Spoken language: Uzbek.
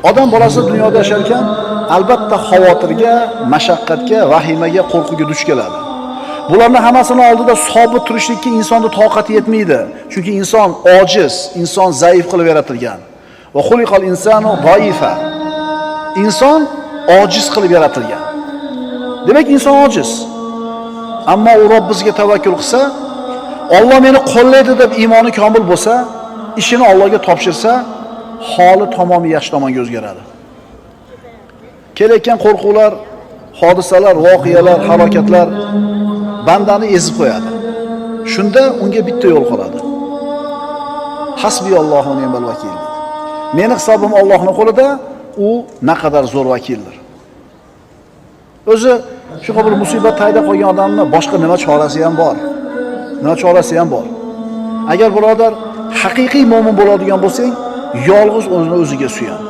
Odam bolasi dunyoda yashar ekan, albatta xavotirga, mashaqqatga, vahimaga, qo'rquvga duch keladi. Bularning hammasini oldida sobit turishlikka insonning toqati yetmaydi. Chunki inson ojiz, inson zaif qilib yaratilgan. Va xuliqal insonu zaifa. Inson ojiz qilib yaratilgan. Demak, inson ojiz. Ammo u Robbimizga tavakkul qilsa, Alloh meni qo'llaydi deb iymoni komil bo'lsa, ishini Allohga topshirsa, holi tamomiy yaxshi tomonga o'zgaradi. Kelayotgan qo'rquvlar, hodisalar, voqealar, halokatlar bandani ezib qo'yadi. Shunda unga bitta yo'l qoladi. Hasbiyallohu va ni'mal vakil. Meni hisobim Allohning qo'lida, u naqadar zo'r vakildir. O'zi shu bir musibat tayda qolgan odamni boshqa nima chorasi ham bor? Nima chorasi ham bor? Agar birodar haqiqiy mo'min bo'ladigan bo'lsang, yolg'iz o'zini o'ziga suyan.